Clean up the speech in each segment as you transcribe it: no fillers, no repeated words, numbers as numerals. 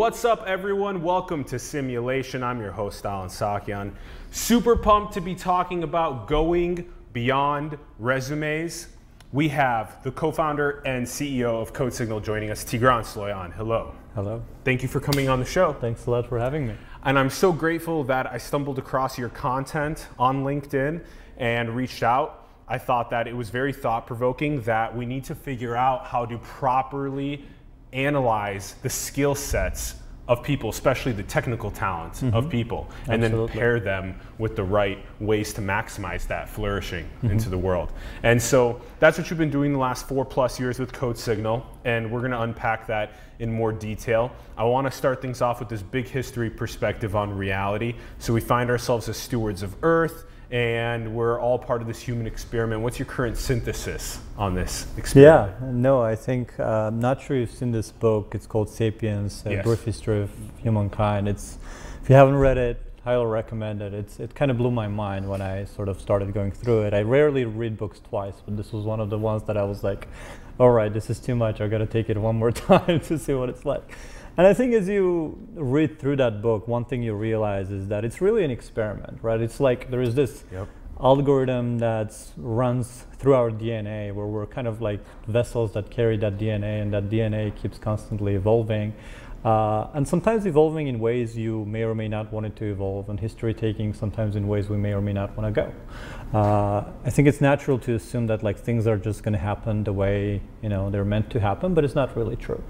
What's up, everyone? Welcome to Simulation. I'm your host, Tigran Sloyan. Super pumped to be talking about going beyond resumes. We have the co-founder and CEO of CodeSignal joining us, Tigran Sloyan. Hello. Hello. Thank you for coming on the show. Thanks a lot for having me. And I'm so grateful that I stumbled across your content on LinkedIn and reached out. I thought that it was very thought-provoking that we need to figure out how to properly analyze the skill sets of people, especially the technical talents of people, and then pair them with the right ways to maximize that flourishing into the world. And so that's what you've been doing the last 4+ years with CodeSignal, and we're gonna unpack that in more detail. I wanna start things off with this big history perspective on reality. So we find ourselves as stewards of Earth, and we're all part of this human experiment. What's your current synthesis on this experiment? Yeah, no, I think, I'm not sure you've seen this book. It's called Sapiens, A Brief History of Humankind. If you haven't read it, highly recommend it. It kind of blew my mind when I sort of started going through it. I rarely read books twice, but this was one of the ones that I was like, all right, this is too much. I gotta take it one more time to see what it's like. And I think as you read through that book, one thing you realize is that it's really an experiment, right? It's like there is this algorithm that runs through our DNA, where we're kind of like vessels that carry that DNA, and that DNA keeps constantly evolving. And sometimes evolving in ways you may or may not want it to evolve, and history taking sometimes in ways we may or may not want to go. I think it's natural to assume that like things are just going to happen the way they're meant to happen, but it's not really true.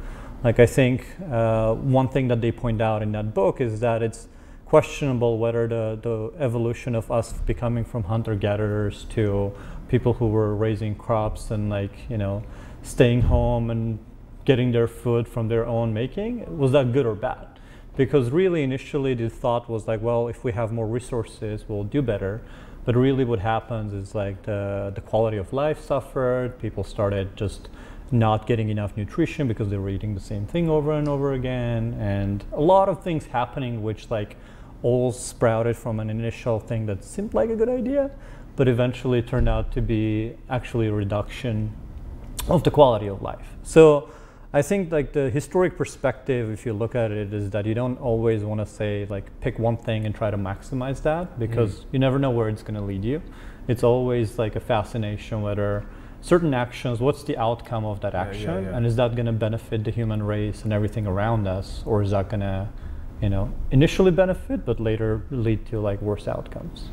Like I think one thing that they point out in that book is that it's questionable whether the evolution of us becoming from hunter-gatherers to people who were raising crops and staying home and getting their food from their own making, was that good or bad? Because really initially the thought was like, well, if we have more resources, we'll do better. But really what happens is like the quality of life suffered, people started just not getting enough nutrition because they were eating the same thing over and over again, and a lot of things happening which like all sprouted from an initial thing that seemed like a good idea, but eventually turned out to be actually a reduction of the quality of life. So I think like the historic perspective, if you look at it, is that you don't always want to say like pick one thing and try to maximize that, because you never know where it's going to lead you. It's always like a fascination whether certain actions, what's the outcome of that action, and is that going to benefit the human race and everything around us, or is that going to initially benefit but later lead to like worse outcomes?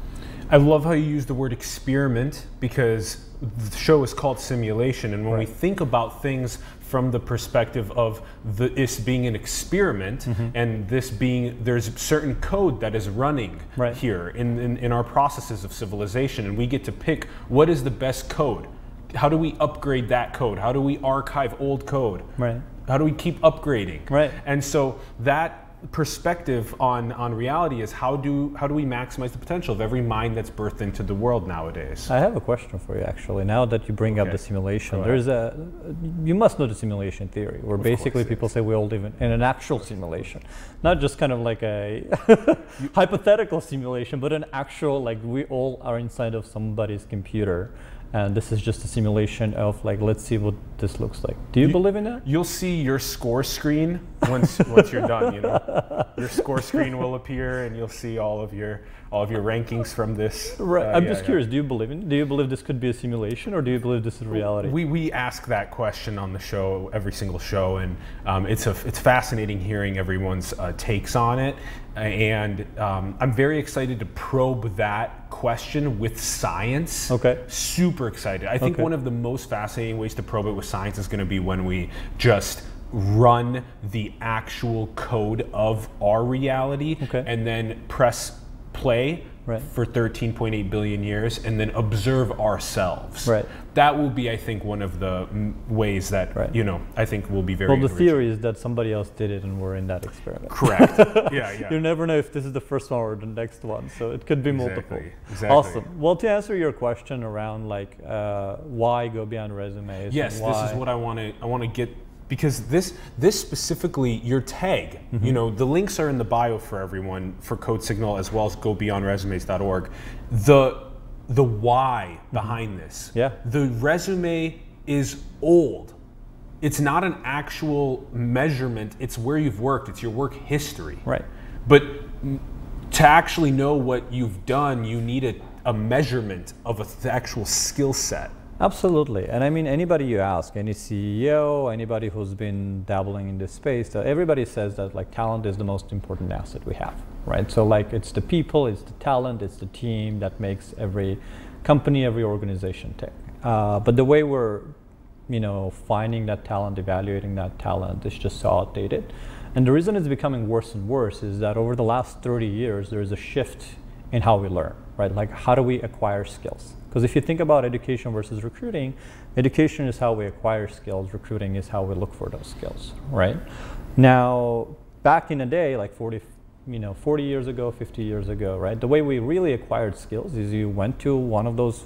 I love how you use the word experiment, because the show is called Simulation, and when we think about things from the perspective of this being an experiment, and this being, there's certain code that is running here in our processes of civilization, and we get to pick what is the best code. How do we upgrade that code? How do we archive old code? How do we keep upgrading? And so that perspective on reality is how do we maximize the potential of every mind that's birthed into the world nowadays? I have a question for you actually. Now that you bring up the simulation, you must know the simulation theory, where basically people say we all live in an actual simulation, not just kind of like a hypothetical simulation, but an actual, like we all are inside of somebody's computer. And this is just a simulation of like, let's see what this looks like. Do you believe in that? You'll see your score screen once you're done. Your score screen will appear, and you'll see all of your rankings from this. I'm just curious. Do you believe this could be a simulation, or do you believe this is reality? We ask that question on the show, every single show, and it's fascinating hearing everyone's takes on it. And I'm very excited to probe that question with science. Super excited. I think one of the most fascinating ways to probe it with science is going to be when we just run the actual code of our reality and then press play for 13.8 billion years and then observe ourselves. That will be, I think, one of the ways that I think will be very Well, the theory is that somebody else did it and we're in that experiment. Correct. You never know if this is the first one or the next one, so it could be multiple. Awesome. Well, to answer your question around like why go beyond resumes? Yes, this is what I want to get. Because this specifically, your tag, the links are in the bio for everyone, for CodeSignal, as well as gobeyondresumes.org. The why behind this. The resume is old. it's not an actual measurement. It's where you've worked. It's your work history. Right. But to actually know what you've done, you need a measurement of the actual skill set. Absolutely. And I mean, anybody you ask, any CEO, anybody who's been dabbling in this space, everybody says that like talent is the most important asset we have, right? So like it's the people, it's the talent, it's the team that makes every company, every organization tick. But the way we're, finding that talent, evaluating that talent is just so outdated. And the reason it's becoming worse and worse is that over the last 30 years, there's a shift in how we learn, right? Like how do we acquire skills? Because if you think about education versus recruiting, education is how we acquire skills, recruiting is how we look for those skills, right? Now, back in the day, like 40 years ago, 50 years ago, right? The way we really acquired skills is you went to one of those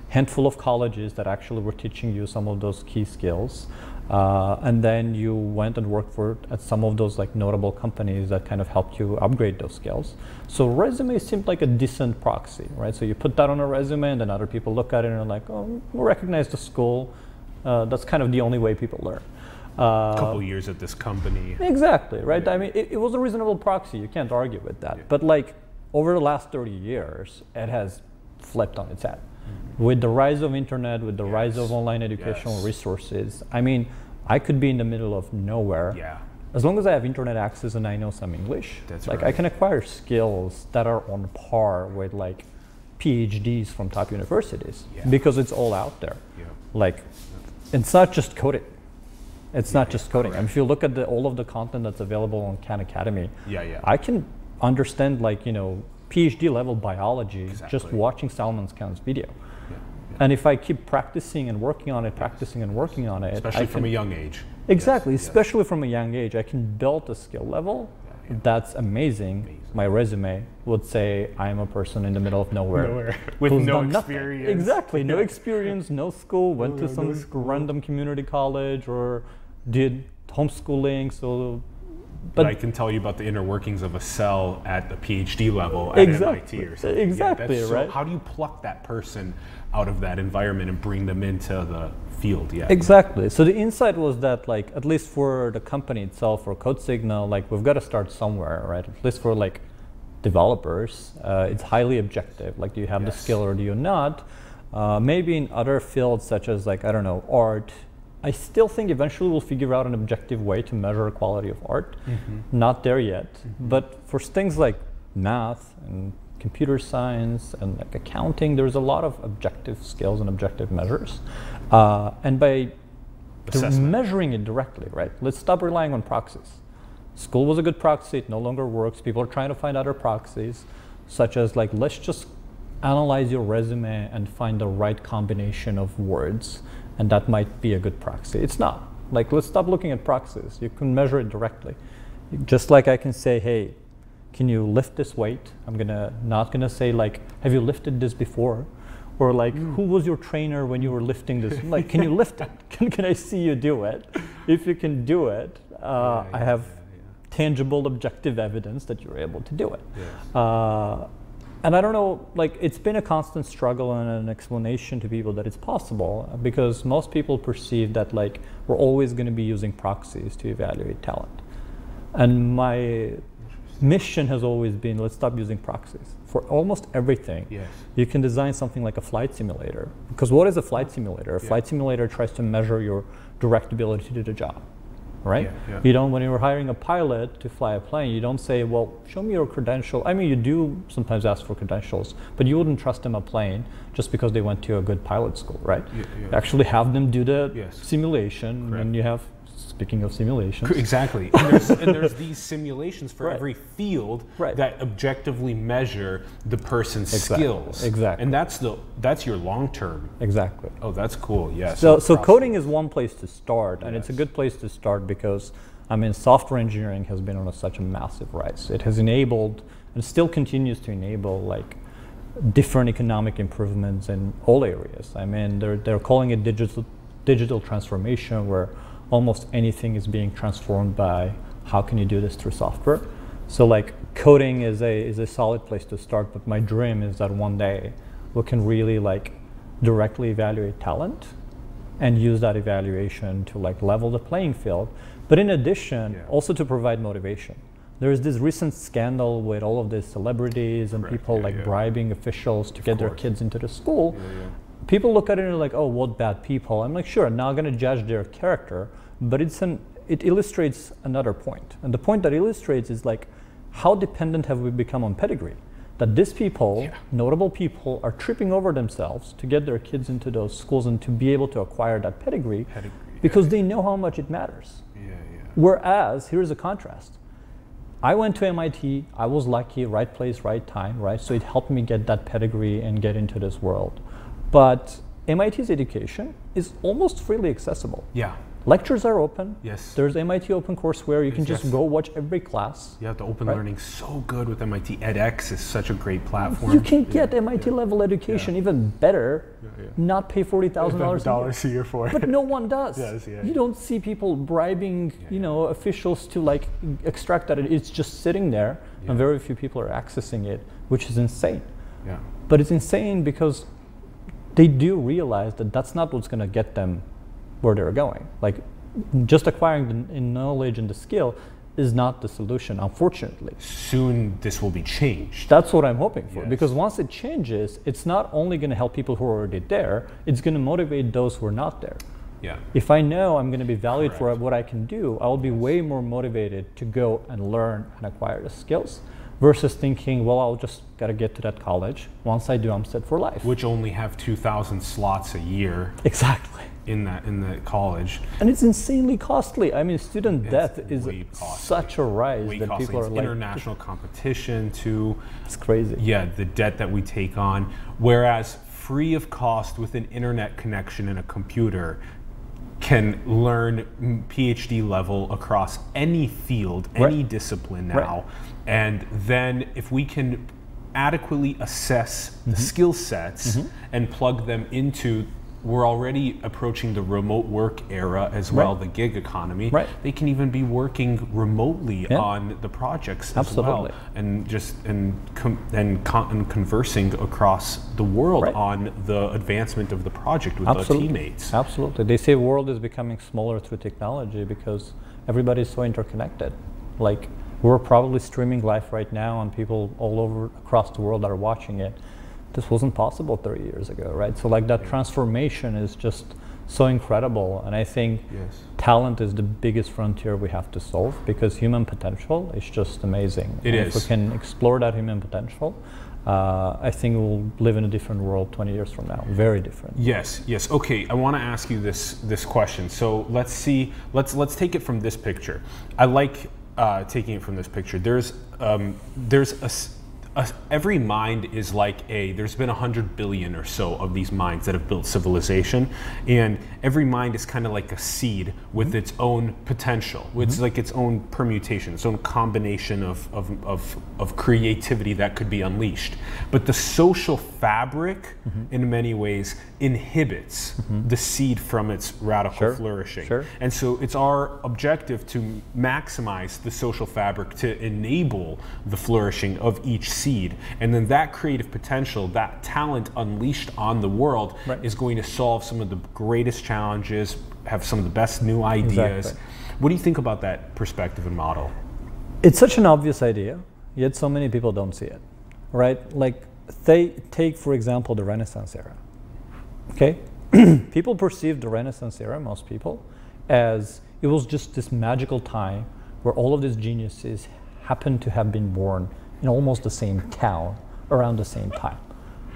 handful of colleges that actually were teaching you some of those key skills. And then you went and worked at some of those like notable companies that kind of helped you upgrade those skills. So resume seemed like a decent proxy, right? So you put that on a resume and then other people look at it and are like, oh, we'll recognize the school. That's kind of the only way people learn. A couple years at this company. Exactly, right? I mean, it was a reasonable proxy. You can't argue with that. Yeah. But like over the last 30 years, it has flipped on its head. With the rise of internet, with the rise of online educational resources, I mean, I could be in the middle of nowhere. Yeah. As long as I have internet access and I know some English, I can acquire skills that are on par with like PhDs from top universities because it's all out there. Yeah. Like, it's not just coding. It's not just coding. I mean, if you look at all of the content that's available on Khan Academy, I can understand like, PhD level biology just watching Salman Khan's video. And if I keep practicing and working on it, especially from a young age. Exactly, especially from a young age, I can build a skill level that's amazing. My resume would say I am a person in the middle of nowhere. With no experience. Exactly, no experience, no school, went to some random community college or did homeschooling. But I can tell you about the inner workings of a cell at the PhD level at MIT or something. Exactly, right? How do you pluck that person out of that environment and bring them into the field? Exactly. So the insight was that, like, at least for the company itself, for CodeSignal, like, we've got to start somewhere, right? At least for like developers, it's highly objective. Like, do you have the skill or do you not? Maybe in other fields such as like, I don't know, art, I still think eventually we'll figure out an objective way to measure quality of art. Not there yet. But for things like math and computer science and like accounting, there's a lot of objective skills and objective measures. And by measuring it directly, right? Let's stop relying on proxies. School was a good proxy, it no longer works. People are trying to find other proxies, such as like, let's just analyze your resume and find the right combination of words. And that might be a good proxy. It's not. Like, let's stop looking at proxies. You can measure it directly. Just like I can say, hey, can you lift this weight? I'm not gonna say like, have you lifted this before? Or like, who was your trainer when you were lifting this? Like, can you lift it? Can I see you do it? If you can do it, I have tangible, objective evidence that you're able to do it. And I don't know, like, it's been a constant struggle and an explanation to people that it's possible, because most people perceive that like we're always going to be using proxies to evaluate talent. And my mission has always been, let's stop using proxies. For almost everything, you can design something like a flight simulator. Because what is a flight simulator? A flight simulator tries to measure your direct ability to do the job. Right? You don't, when you're hiring a pilot to fly a plane, you don't say, well, show me your credential. I mean, you do sometimes ask for credentials, but you wouldn't trust them a plane just because they went to a good pilot school, right? You actually have them do the simulation, and you have, speaking of simulations. Exactly. And there's these simulations for every field that objectively measure the person's skills. Exactly. And that's your long term. Exactly. Oh, that's cool. Yes. So coding is one place to start, and it's a good place to start because, I mean, software engineering has been on such a massive rise. It has enabled and still continues to enable like different economic improvements in all areas. I mean, they're calling it digital transformation, where almost anything is being transformed by how can you do this through software. So like coding is a solid place to start, but my dream is that one day we can really like directly evaluate talent and use that evaluation to like level the playing field. But in addition, also to provide motivation. There is this recent scandal with all of these celebrities and people like bribing officials to get their kids into the school. People look at it and like, oh, what bad people. I'm like, sure, I'm not gonna judge their character, but it illustrates another point. And the point that illustrates is like, how dependent have we become on pedigree? That these people, notable people, are tripping over themselves to get their kids into those schools and to be able to acquire that pedigree because they know how much it matters. Whereas, here's a contrast. I went to MIT, I was lucky, right place, right time, right? So it helped me get that pedigree and get into this world. But MIT's education is almost freely accessible. Lectures are open. There's MIT OpenCourseWare. You can just go watch every class. The open learning's so good with MIT. edX is such a great platform. You can get MIT level education even better, not pay $40,000 a year for it. But no one does. You don't see people bribing, you know, officials to like extract that. It's just sitting there, and very few people are accessing it, which is insane. But it's insane because they do realize that that's not what's going to get them where they're going. Like, just acquiring the knowledge and the skill is not the solution, unfortunately. Soon this will be changed. That's what I'm hoping for, because once it changes, it's not only going to help people who are already there, it's going to motivate those who are not there. If I know I'm going to be valued for what I can do, I'll be way more motivated to go and learn and acquire the skills, versus thinking, well, I'll just got to get to that college. Once I do, I'm set for life. Which only have 2,000 slots a year. Exactly. In the college. And it's insanely costly. I mean, student debt is such a rise that people are like... international competition too. It's crazy. The debt that we take on. Whereas free of cost with an internet connection and a computer can learn PhD level across any field, any discipline now. And then if we can adequately assess the skill sets and plug them into, we're already approaching the remote work era as well, the gig economy. They can even be working remotely on the projects as well, and just conversing across the world on the advancement of the project with the teammates. They say the world is becoming smaller through technology because everybody is so interconnected. Like, we're probably streaming live right now, and people all over across the world are watching it. This wasn't possible 30 years ago, right? So like that transformation is just so incredible, and I think talent is the biggest frontier we have to solve, because human potential is just amazing. If we can explore that human potential, I think we'll live in a different world 20 years from now. Very different. Okay, I want to ask you this question. So let's take it from this picture. I like taking it from this picture. There's every mind is like there's been 100 billion or so of these minds that have built civilization, and every mind is kind of like a seed with its own potential. It's like its own permutation, its own combination of creativity that could be unleashed. But the social fabric, in many ways, inhibits the seed from its radical flourishing. And so it's our objective to maximize the social fabric to enable the flourishing of each seed. And then that creative potential, that talent unleashed on the world is going to solve some of the greatest challenges, have some of the best new ideas. What do you think about that perspective and model? It's such an obvious idea, yet so many people don't see it, right? Like, take, for example, the Renaissance era. Okay, people perceive the Renaissance era, most people, as it was just this magical time where all of these geniuses happened to have been born in almost the same town around the same time,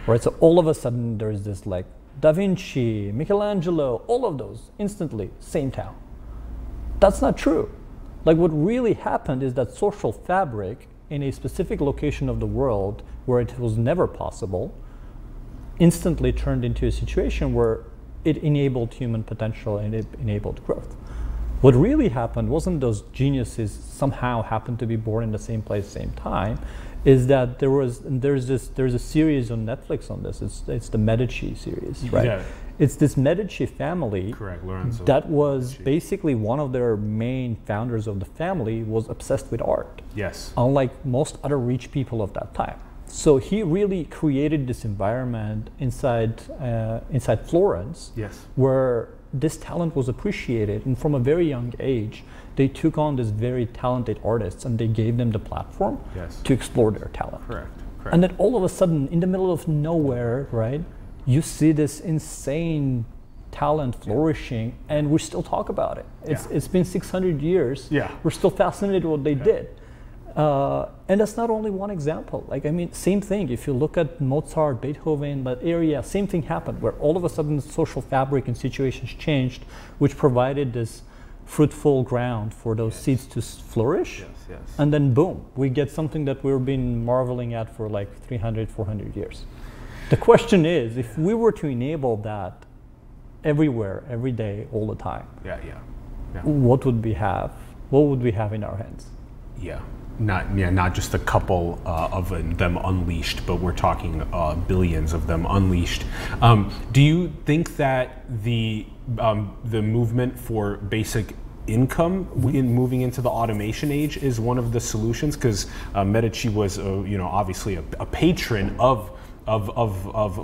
right? So all of a sudden there's this like Da Vinci, Michelangelo, all of those instantly, same town. That's not true. Like, what really happened is that social fabric in a specific location of the world where it was never possible instantly turned into a situation where it enabled human potential and it enabled growth. What really happened wasn't those geniuses somehow happened to be born in the same place, same time, is that there's a series on Netflix on this. It's the Medici series, right? It's this Medici family that was basically one of their main founders of the family was obsessed with art. Unlike most other rich people of that time. So he really created this environment inside Florence, where this talent was appreciated, and from a very young age, they took on these very talented artists and they gave them the platform to explore their talent. Correct. And then all of a sudden, in the middle of nowhere, right, you see this insane talent flourishing, and we still talk about it. It's been 600 years. We're still fascinated with what they did. And that's not only one example. Like, I mean, same thing. If you look at Mozart, Beethoven, that area, same thing happened, where all of a sudden the social fabric and situations changed, which provided this fruitful ground for those seeds to flourish. And then boom, we get something that we've been marveling at for like 300, 400 years. The question is, if we were to enable that everywhere, every day, all the time, what would we have? What would we have in our hands? Not just a couple of them unleashed, but we're talking billions of them unleashed. Do you think that the movement for basic income in moving into the automation age is one of the solutions? Because Medici was, obviously a patron of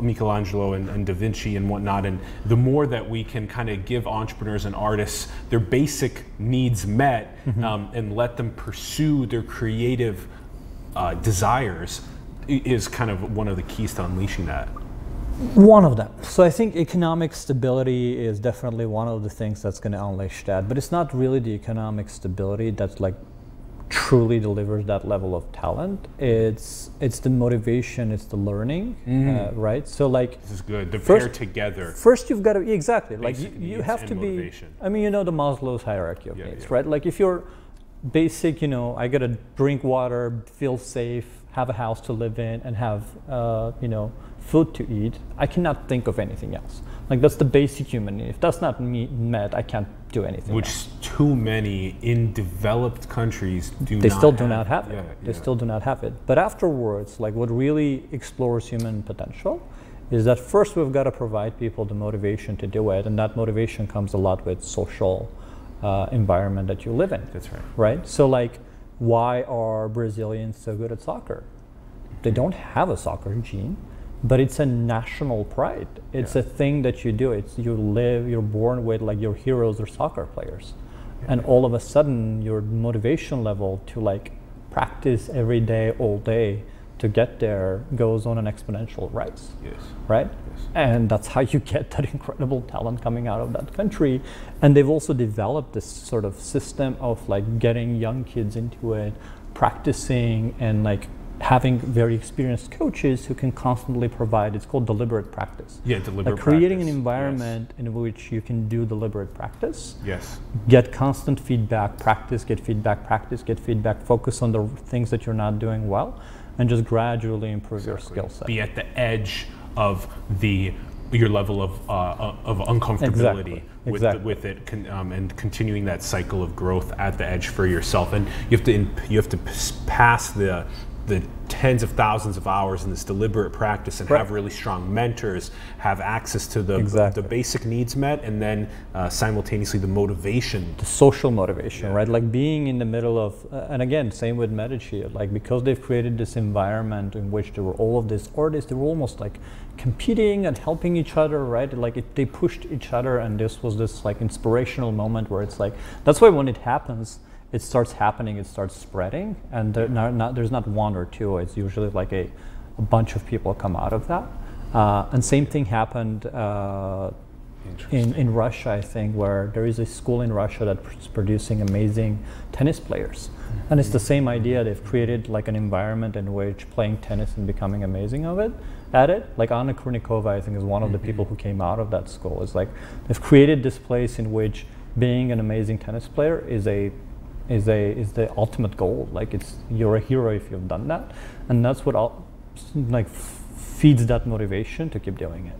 Michelangelo and Da Vinci and whatnot, and the more that we can kind of give entrepreneurs and artists their basic needs met and let them pursue their creative desires is kind of one of the keys to unleashing that. One of them. So I think economic stability is definitely one of the things that's going to unleash that, but it's not really the economic stability that's like truly delivers that level of talent. It's the motivation, it's the learning, right? So like, this is good. They're paired together. First, you've got to like you have to be. Motivation. I mean, the Maslow's hierarchy of needs, right? Like if you're basic, I got to drink water, feel safe, have a house to live in, and have food to eat, I cannot think of anything else. Like that's the basic human need. If that's not met, I can't do anything else. Too many in developed countries still do not have it. They still do not have it. But afterwards, like what really explores human potential is that first we've got to provide people the motivation to do it, and that motivation comes a lot with social environment that you live in. That's right. Right? So like, why are Brazilians so good at soccer? They don't have a soccer gene, but it's a national pride. It's a thing that you do. You're born with, like, your heroes are soccer players. And all of a sudden your motivation level to like practice every day, all day to get there goes on an exponential rise. Right? And that's how you get that incredible talent coming out of that country. And they've also developed this sort of system of like getting young kids into it, practicing, and like having very experienced coaches who can constantly provide, it's called deliberate practice. Deliberate like creating an environment in which you can do deliberate practice. Get constant feedback, practice, get feedback, focus on the things that you're not doing well, and just gradually improve your skill set. Be at the edge of your level of uncomfortability with it, and continuing that cycle of growth at the edge for yourself. And you have to pass the tens of thousands of hours in this deliberate practice and have really strong mentors, have access to the basic needs met, and then simultaneously the motivation. The social motivation, right? Like being in the middle of, and again, same with Medici, like because they've created this environment in which there were all of these artists, they were almost like competing and helping each other, right? Like they pushed each other, and this was this like inspirational moment where it's like, that's why when it happens, it starts happening, it starts spreading, and there's not one or two, it's usually like a bunch of people come out of that. And same thing happened in Russia, I think, where there is a school in Russia that's producing amazing tennis players. And it's the same idea. They've created like an environment in which playing tennis and becoming amazing at it. Like Anna Kurnikova, I think, is one of the people who came out of that school. It's like they've created this place in which being an amazing tennis player is the ultimate goal. Like you're a hero if you've done that, and that's what feeds that motivation to keep doing it.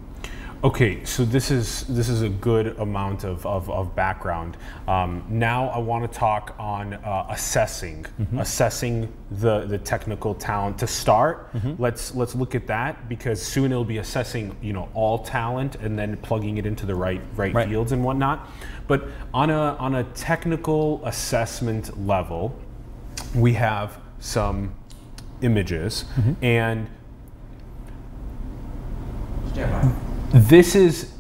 Okay, so this is a good amount of background. Now I want to talk on assessing the technical talent. To start, let's look at that, because soon it'll be assessing all talent and then plugging it into the right fields and whatnot. But on a technical assessment level, we have some images, and this is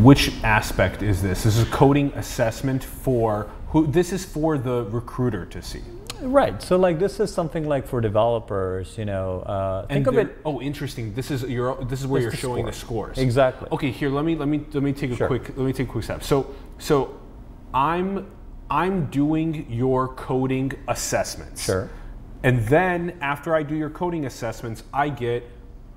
which aspect is this? This is a coding assessment for who? This is for the recruiter to see. Right. So like this is something like for developers, you know. Think of it. Oh, interesting. This is where you're showing the scores. Exactly. Okay. Here, let me take a quick step. So I'm doing your coding assessments. Sure. And then after I do your coding assessments, I get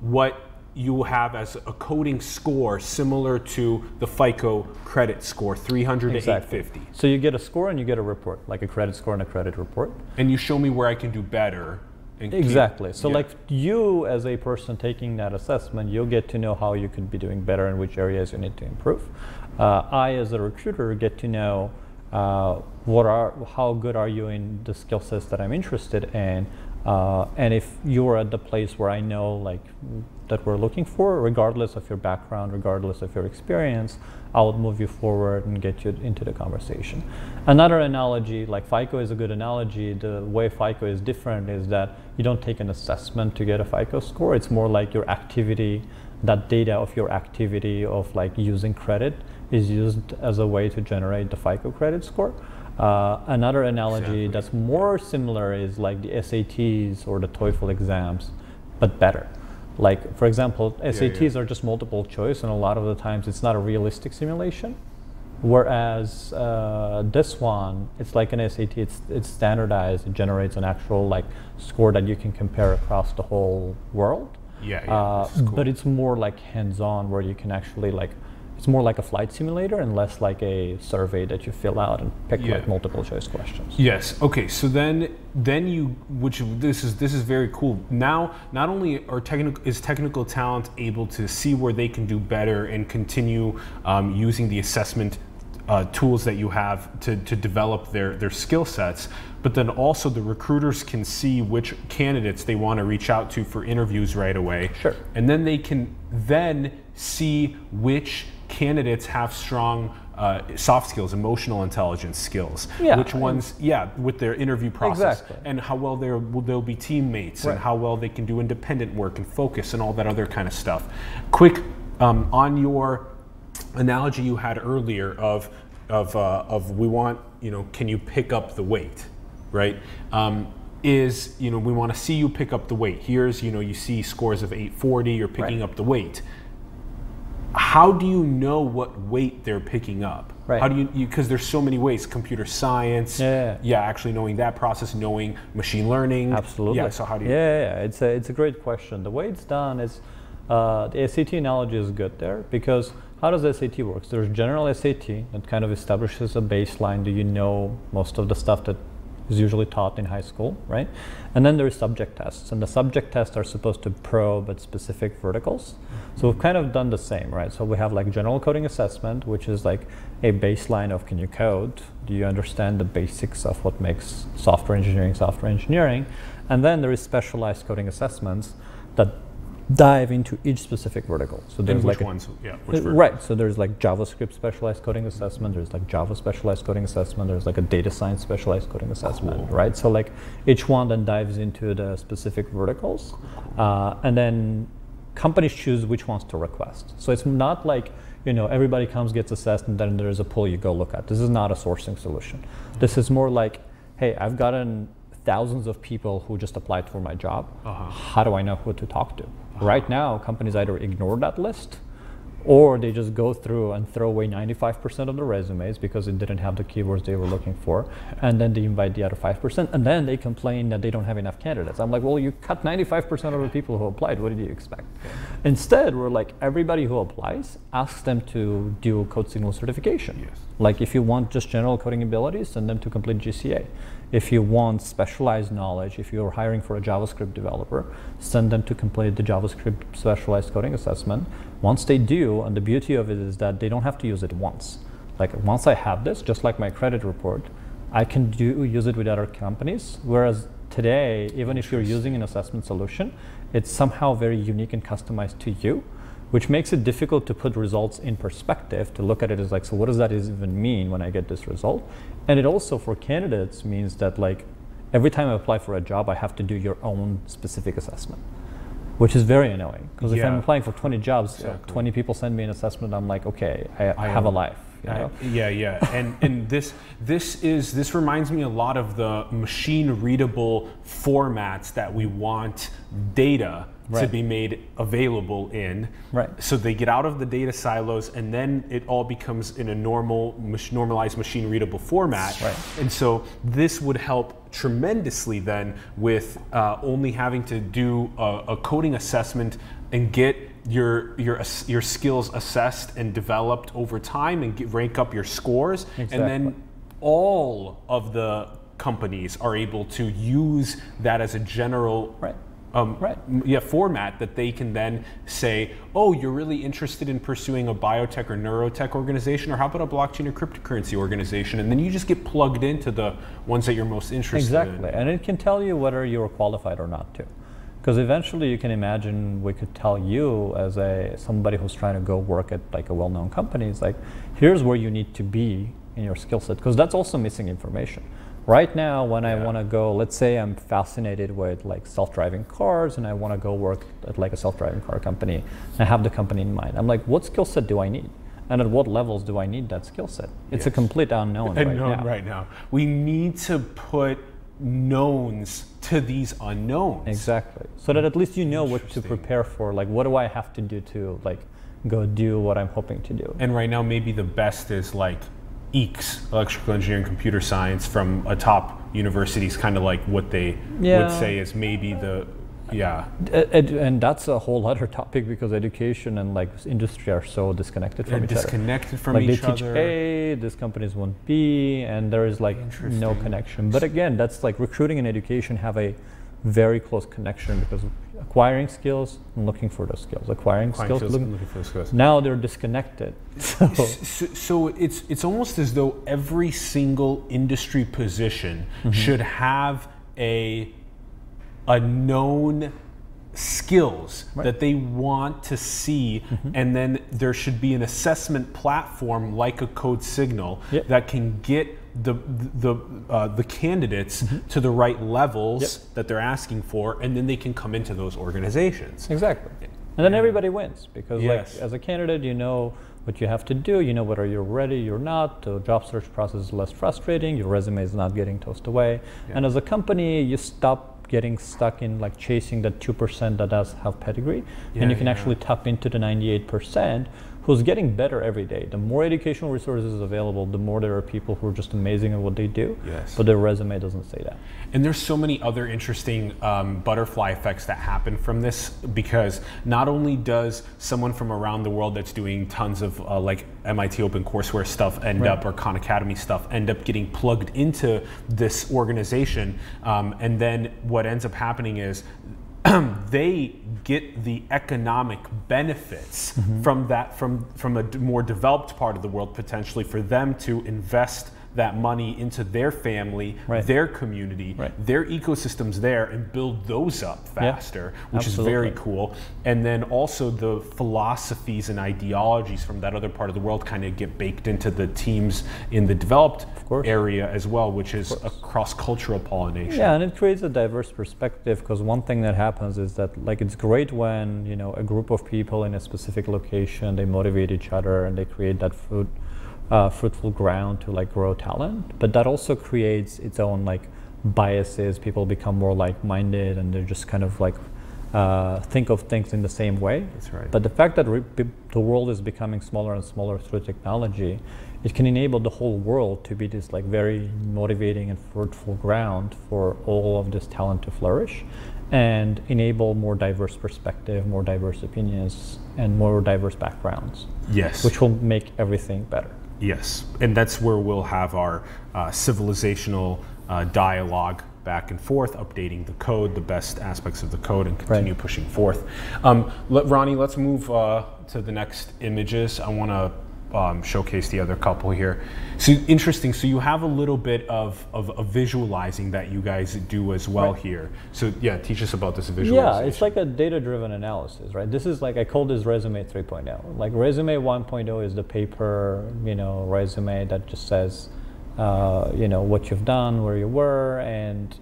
what you have as a coding score similar to the FICO credit score, 300 to 850. So you get a score and you get a report, like a credit score and a credit report. And you show me where I can do better. Exactly. So like you as a person taking that assessment, you'll get to know how you can be doing better and which areas you need to improve. I as a recruiter get to know how good are you in the skill sets that I'm interested in, and if you're at the place where I know like that we're looking for, regardless of your background, regardless of your experience, I'll move you forward and get you into the conversation. Another analogy, like FICO is a good analogy. The way FICO is different is that you don't take an assessment to get a FICO score. It's more like your activity, that data of your activity of like using credit is used as a way to generate the FICO credit score. Another analogy that's more similar is like the SATs or the TOEFL exams, but better. Like, for example, SATs are just multiple choice, and a lot of the times it's not a realistic simulation. Whereas this one, it's like an SAT, it's standardized, it generates an actual like score that you can compare across the whole world. Cool. But it's more like hands-on, where you can actually like, it's more like a flight simulator and less like a survey that you fill out and pick like multiple choice questions. Yes. Okay. So then you, this is very cool. Now, not only is technical talent able to see where they can do better and continue using the assessment tools that you have to develop their skill sets, but then also the recruiters can see which candidates they want to reach out to for interviews right away. Sure. And then they can then see which candidates have strong soft skills, emotional intelligence skills. Which ones, with their interview process. Exactly. And how well they'll be teammates, and how well they can do independent work and focus and all that other kind of stuff. Quick, on your analogy you had earlier of we want, can you pick up the weight, right? We want to see you pick up the weight. Here's, you see scores of 840, you're picking up the weight. How do you know what weight they're picking up? Right. How do you, because there's so many ways, computer science, actually knowing that process, knowing machine learning. Absolutely. Yeah, so how do you? It's a great question. The way it's done is, the SAT analogy is good there, because how does SAT work? There's general SAT that kind of establishes a baseline. Do you know most of the stuff that is usually taught in high school, right? And then there's subject tests, and the subject tests are supposed to probe at specific verticals. So we've kind of done the same, right? So we have like general coding assessment, which is like a baseline of, can you code? Do you understand the basics of what makes software engineering? And then there is specialized coding assessments that dive into each specific vertical. So there's which like ones? Right. So there's like JavaScript specialized coding assessment. There's like Java specialized coding assessment. There's like a data science specialized coding assessment. Cool. Right. So like each one then dives into the specific verticals, and then companies choose which ones to request. So it's not like everybody comes, gets assessed, and then there's a pool you go look at. This is not a sourcing solution. This is more like, hey, I've gotten thousands of people who just applied for my job. How do I know who to talk to? Right now, companies either ignore that list, or they just go through and throw away 95% of the resumes because it didn't have the keywords they were looking for, and then they invite the other 5%, and then they complain that they don't have enough candidates. I'm like, well, you cut 95% of the people who applied. What did you expect? Instead, we're like, everybody who applies, ask them to do CodeSignal certification. Like, if you want just general coding abilities, send them to complete GCA. If you want specialized knowledge, if you're hiring for a JavaScript developer, send them to complete the JavaScript specialized coding assessment. Once they do, and the beauty of it is that they don't have to use it once. Like, once I have this, just like my credit report, I can use it with other companies. Whereas today, even if you're using an assessment solution, it's somehow very unique and customized to you, which makes it difficult to put results in perspective, to look at it as like, so what does that even mean when I get this result? And it also, for candidates, means that like every time I apply for a job, I have to do your own specific assessment. which is very annoying. Because if Yeah. I'm applying for 20 jobs, Exactly. 20 people send me an assessment, I'm like, okay, I have a life. You know? And this reminds me a lot of the machine readable formats that we want data to be made available in. Right. So they get out of the data silos, and then it all becomes in a normalized machine readable format. Right. And so this would help tremendously then with only having to do a coding assessment and get your skills assessed and developed over time and rank up your scores. Exactly. And then all of the companies are able to use that as a general format that they can then say, oh, you're really interested in pursuing a biotech or neurotech organization, or how about a blockchain or cryptocurrency organization? And then you just get plugged into the ones that you're most interested in. Exactly, and it can tell you whether you're qualified or not too. Because eventually you can imagine we could tell you as somebody who's trying to go work at like a well-known company, it's like, here's where you need to be in your skill set, because that's also missing information. Right now, when I want to go, let's say I'm fascinated with like self-driving cars and I want to go work at like a self-driving car company, and I have the company in mind. I'm like, what skill set do I need? And at what levels do I need that skill set? It's a complete unknown right now. We need to put knowns to these unknowns. Exactly. So that at least you know what to prepare for. Like, what do I have to do to like go do what I'm hoping to do? And right now, maybe the best is like EECS, electrical engineering, computer science, from a top university is kind of like what they would say is maybe the, and that's a whole other topic, because education and like industry are so disconnected from each other. Disconnected from like each they teach other. A, these companies want B, and there is like no connection. But again, that's like recruiting and education have a very close connection, because acquiring skills and looking for those skills, acquiring skills, looking for those skills. Now they're disconnected. So it's almost as though every single industry position should have a known skills that they want to see, and then there should be an assessment platform like a CodeSignal that can get the candidates to the right levels that they're asking for, and then they can come into those organizations. Exactly. And then everybody wins, because like as a candidate, you know what you have to do, you know whether you're ready, you're not, the job search process is less frustrating, your resume is not getting tossed away. And as a company, you stop getting stuck in like chasing that 2% that does have pedigree, and you can actually tap into the 98% who's getting better every day. The more educational resources available, the more there are people who are just amazing at what they do, but their resume doesn't say that. And there's so many other interesting butterfly effects that happen from this, because not only does someone from around the world that's doing tons of like MIT OpenCourseWare stuff end up, or Khan Academy stuff, end up getting plugged into this organization, and then what ends up happening is they get the economic benefits from that, from a more developed part of the world, potentially, for them to invest that money into their family, their community, their ecosystems there, and build those up faster, which is very cool. And then also the philosophies and ideologies from that other part of the world kind of get baked into the teams in the developed area as well, which is a cross-cultural pollination. Yeah, and it creates a diverse perspective, because one thing that happens is that like it's great when, you know, a group of people in a specific location, they motivate each other and they create that fruitful ground to like grow talent, but that also creates its own like biases. People become more like-minded, and they're just kind of like think of things in the same way. That's right. But the fact that the world is becoming smaller and smaller through technology, it can enable the whole world to be this like very motivating and fruitful ground for all of this talent to flourish, and enable more diverse perspective, more diverse opinions, and more diverse backgrounds. Which will make everything better. And that's where we'll have our civilizational dialogue back and forth, updating the code, the best aspects of the code, and continue pushing forth. Ronnie, let's move to the next images. I want to showcase the other couple here. So interesting. So you have a little bit of visualizing that you guys do as well here. So yeah, teach us about this visualization. Yeah, it's like a data-driven analysis, right? This is like, I call this resume 3.0. Like resume 1.0 is the paper, you know, resume that just says, you know, what you've done, where you were, and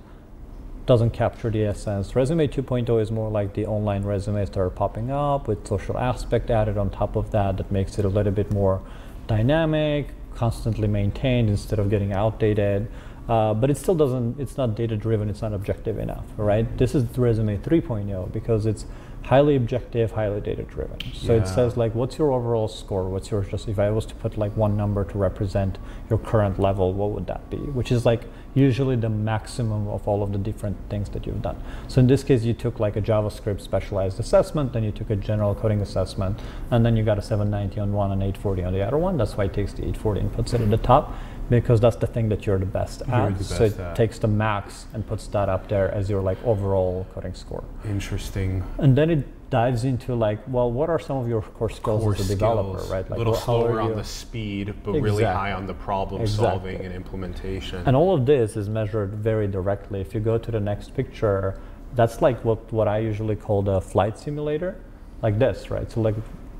doesn't capture the essence. Resume 2.0 is more like the online resumes that are popping up with social aspect added on top of that, that makes it a little bit more dynamic, constantly maintained instead of getting outdated. But it still doesn't, it's not data driven, it's not objective enough, right? This is Resume 3.0 because it's highly objective, highly data driven. So it says like, what's your overall score? What's your, just if I was to put like one number to represent your current level, what would that be? Which is like usually the maximum of all of the different things that you've done. So in this case, you took like a JavaScript specialized assessment, then you took a general coding assessment, and then you got a 790 on one and 840 on the other one. That's why it takes the 840 and puts it at the top, because that's the thing that you're the best at. So it takes the max and puts that up there as your like overall coding score. Interesting. And then it dives into like, well, what are some of your core skills as a developer, right? Like, a little slower on the speed, but really high on the problem solving and implementation. And all of this is measured very directly. If you go to the next picture, that's like what I usually call the flight simulator, like this, right? So like,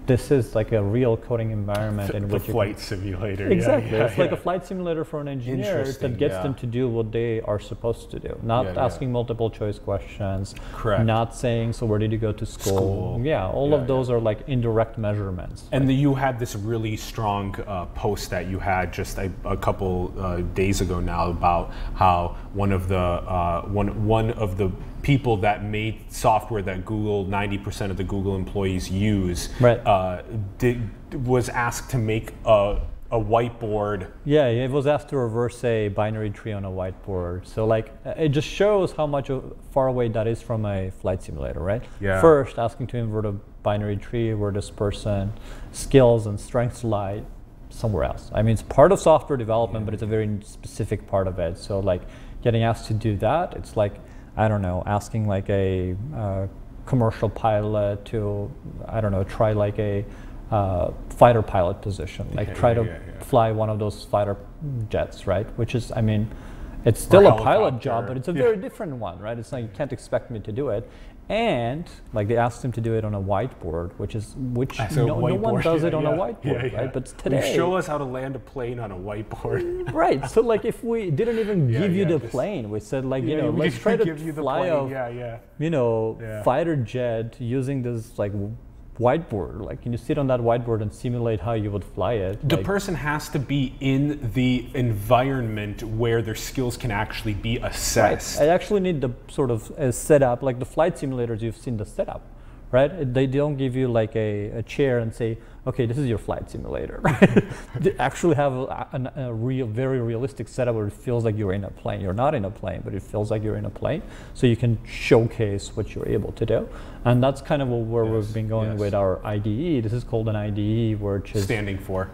this is like a real coding environment in which the flight simulator. Exactly, it's like a flight simulator for an engineer that gets them to do what they are supposed to do. Not asking multiple choice questions. Correct. Not saying, so where did you go to school? Yeah, all of those are like indirect measurements. And you had this really strong post that you had just a couple days ago now about how one of the people that made software that Google, 90% of the Google employees use, was asked to make a whiteboard. Yeah, it was asked to reverse a binary tree on a whiteboard. So like, it just shows how much far away that is from a flight simulator, right? Yeah. First, asking to invert a binary tree where this person's skills and strengths lie somewhere else. I mean, it's part of software development, but it's a very specific part of it. So like, getting asked to do that, it's like, I don't know, asking like a commercial pilot to, I don't know, try like a fighter pilot position, like try to fly one of those fighter jets, right? Which is, I mean, it's still a pilot job, but it's a very different one, right? It's like, you can't expect me to do it. And like they asked him to do it on a whiteboard, no one does it on a whiteboard, right? But today, show us how to land a plane on a whiteboard. Right. So like, if we didn't even give you the plane, we said like, you know, let's try to fly a fighter jet using this like whiteboard. Like, can you sit on that whiteboard and simulate how you would fly it? The person has to be in the environment where their skills can actually be assessed. Right. I actually need the sort of setup, like the flight simulators, you've seen the setup, right? They don't give you like a chair and say, okay, this is your flight simulator. Right? They actually have a very realistic setup where it feels like you're in a plane. You're not in a plane, but it feels like you're in a plane. So you can showcase what you're able to do. And that's kind of where we've been going with our IDE. This is called an IDE, which is standing for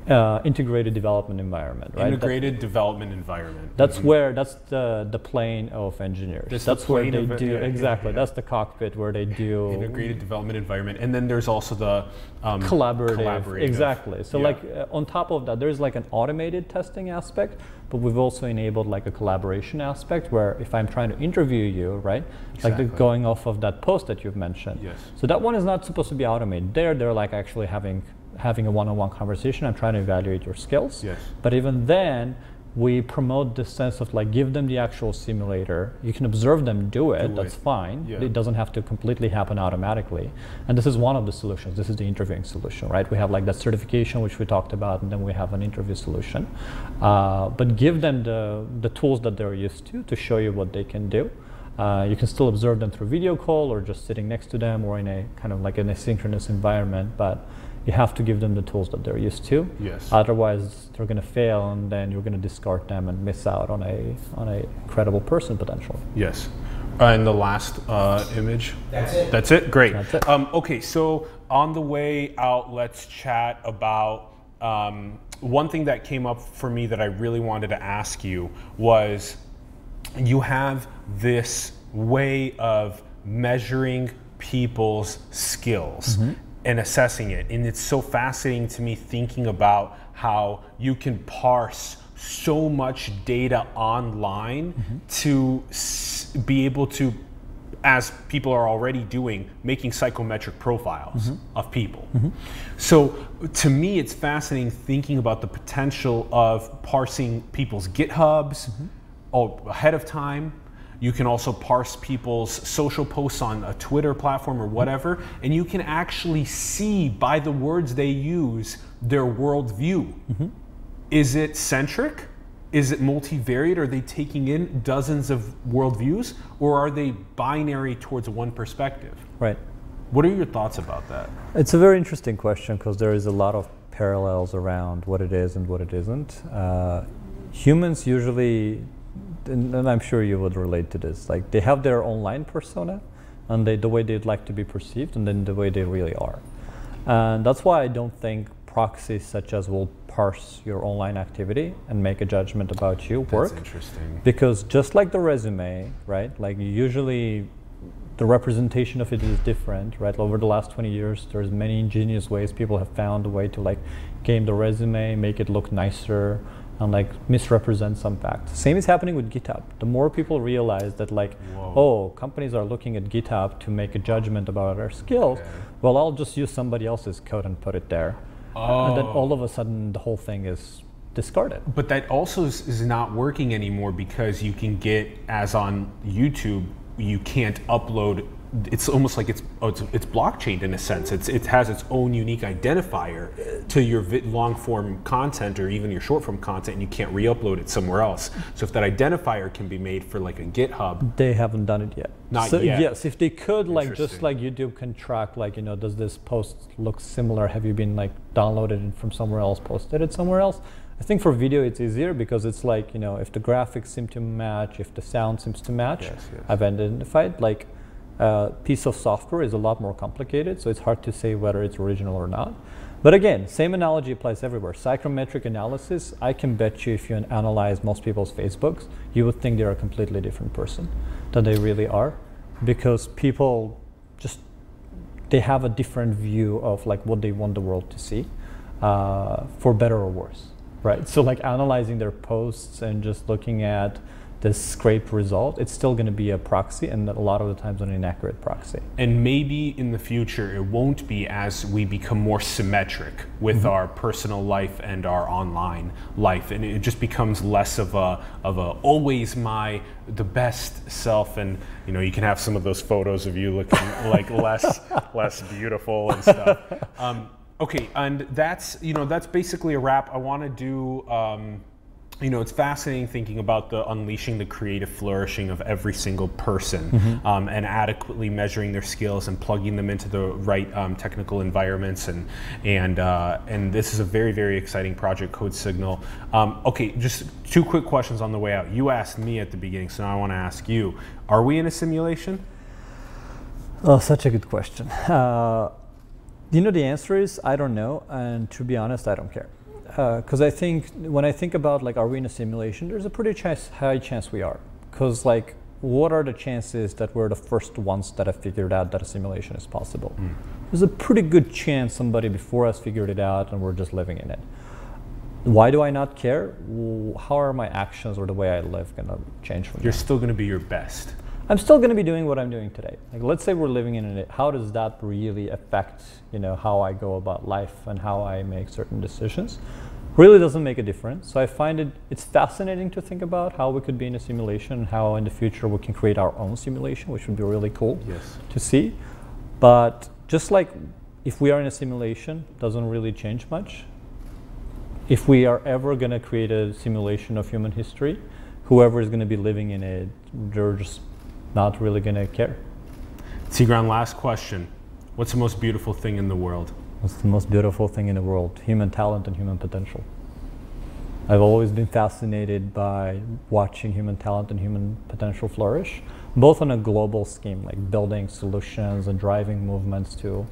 integrated development environment, right? Integrated development environment. That's where, that's the plane of engineers. That's where they do, exactly, that's the cockpit where they do. Integrated development environment. And then there's also the collaborative. Exactly. So like on top of that, there's like an automated testing aspect, but we've also enabled like a collaboration aspect where if I'm trying to interview you, right? Like going off of that post that you've mentioned. Yes. So that one is not supposed to be automated. They're like actually having a one-on-one conversation. I'm trying to evaluate your skills. Yes. But even then, we promote this sense of like, give them the actual simulator. You can observe them do it, that's fine. Yeah. It doesn't have to completely happen automatically. And this is one of the solutions. This is the interviewing solution, right? We have like that certification, which we talked about, and then we have an interview solution. But give them the tools that they're used to show you what they can do. You can still observe them through video call or just sitting next to them or in a kind of like an asynchronous environment, but you have to give them the tools that they're used to. Yes. Otherwise, they're going to fail, and then you're going to discard them and miss out on a credible person potential. Yes. And the last image. That's it. That's it. Great. That's it. Okay. So on the way out, let's chat about one thing that came up for me that I really wanted to ask you was, you have this way of measuring people's skills. And assessing it. And it's so fascinating to me thinking about how you can parse so much data online to be able to, as people are already doing, making psychometric profiles of people. So to me, it's fascinating thinking about the potential of parsing people's GitHubs ahead of time, You can also parse people's social posts on a Twitter platform or whatever, and you can actually see by the words they use their worldview. Is it centric? Is it multivariate? Are they taking in dozens of worldviews, or are they binary towards one perspective? Right. What are your thoughts about that? It's a very interesting question because there is a lot of parallels around what it is and what it isn't. Humans usually, and I'm sure you would relate to this, like they have their online persona and the way they'd like to be perceived, and then the way they really are. And that's why I don't think proxies such as will parse your online activity and make a judgment about you work. That's interesting. Because just like the resume, right? Like usually the representation of it is different, right? Over the last 20 years, there's many ingenious ways people have found a way to like game the resume, make it look nicer, and like misrepresent some facts. Same is happening with GitHub. The more people realize that like, oh, companies are looking at GitHub to make a judgment about our skills, well, I'll just use somebody else's code and put it there. And then all of a sudden the whole thing is discarded. But that also is not working anymore because you can get, as on YouTube, you can't upload. It's almost like it's blockchained in a sense. It has its own unique identifier to your long form content or even your short form content, and you can't re-upload it somewhere else. So if that identifier can be made for like a GitHub, they haven't done it yet. Not yet. Yes, if they could, like just like YouTube can track, like does this post look similar? Have you been like downloaded it from somewhere else, posted it somewhere else? I think for video it's easier because it's like if the graphics seem to match, if the sound seems to match, I've identified like. Piece of software is a lot more complicated, so it's hard to say whether it's original or not. But again, same analogy applies everywhere. Psychometric analysis, I can bet you if you analyze most people's Facebooks, you would think they're a completely different person than they really are, because people just, they have a different view of like what they want the world to see, for better or worse, right? So like analyzing their posts and just looking at this scraped result, it's still going to be a proxy, and a lot of the times an inaccurate proxy. And maybe in the future it won't be, as we become more symmetric with our personal life and our online life, and it just becomes less of a always the best self, and you can have some of those photos of you looking like less beautiful and stuff. Okay, and that's basically a wrap. I want to do. It's fascinating thinking about unleashing the creative flourishing of every single person, and adequately measuring their skills and plugging them into the right technical environments, and this is a very, very exciting project, CodeSignal. Okay, just two quick questions on the way out. You asked me at the beginning, so now I want to ask you: are we in a simulation? Oh, such a good question. The answer is I don't know, and to be honest, I don't care. Because I think when I think about like, are we in a simulation? There's a pretty high chance we are. Because like, what are the chances that we're the first ones that have figured out that a simulation is possible? There's a pretty good chance somebody before us figured it out and we're just living in it. Why do I not care? How are my actions or the way I live going to change from that? You're still going to be your best. I'm still going to be doing what I'm doing today. Like, let's say we're living in it. How does that really affect, how I go about life and how I make certain decisions? Really doesn't make a difference. So I find it's fascinating to think about how we could be in a simulation and how in the future we can create our own simulation, which would be really cool to see. But just like if we are in a simulation, doesn't really change much. If we are ever going to create a simulation of human history, whoever is going to be living in it, they're just not really going to care. Tigran, last question. What's the most beautiful thing in the world? What's the most beautiful thing in the world? Human talent and human potential. I've always been fascinated by watching human talent and human potential flourish, both on a global scheme, like building solutions and driving movements to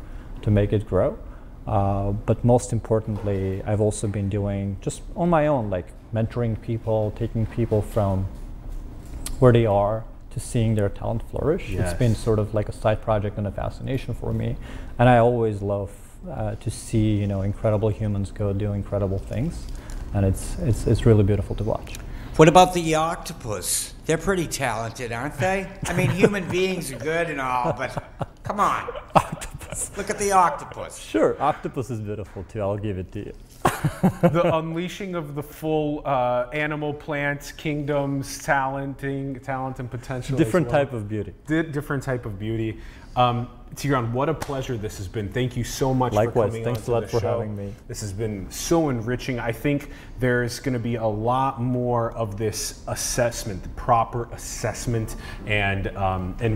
make it grow. But most importantly, I've also been doing just on my own, like mentoring people, taking people from where they are to seeing their talent flourish. It's been sort of like a side project and a fascination for me. And I always love to see incredible humans go do incredible things. And it's really beautiful to watch. What about the octopus? They're pretty talented, aren't they? I mean, human beings are good and all, but come on. Octopus. Look at the octopus. Sure, octopus is beautiful too. I'll give it to you. The unleashing of the full animal, plant, kingdoms, talent and potential. Different type of beauty. Different type of beauty. Tigran, what a pleasure this has been. Thank you so much Likewise, for coming on thanks a lot for having me. This has been so enriching. I think there's going to be a lot more of this assessment, the proper assessment, and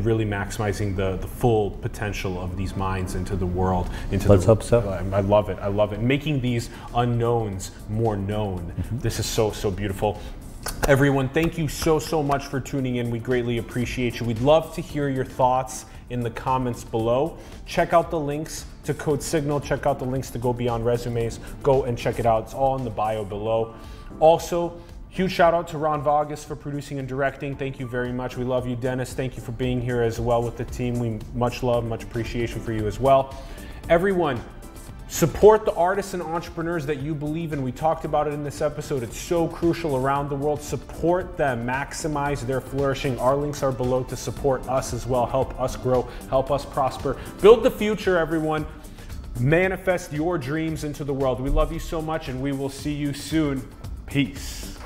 really maximizing the full potential of these minds into the world. Let's hope so. I love it. I love it. Making these unknowns more known. This is so beautiful. Everyone, thank you so much for tuning in. We greatly appreciate you. We'd love to hear your thoughts in the comments below. Check out the links to CodeSignal. Check out the links to Go Beyond Resumes. Go and check it out. It's all in the bio below. Also, huge shout out to Ron Vargas for producing and directing. Thank you very much. We love you, Dennis. Thank you for being here as well with the team. We much love, much appreciation for you as well. Everyone, support the artists and entrepreneurs that you believe in. We talked about it in this episode. It's so crucial around the world. Support them, maximize their flourishing. Our links are below to support us as well. Help us grow, help us prosper. Build the future, everyone. Manifest your dreams into the world. We love you so much, and we will see you soon. Peace.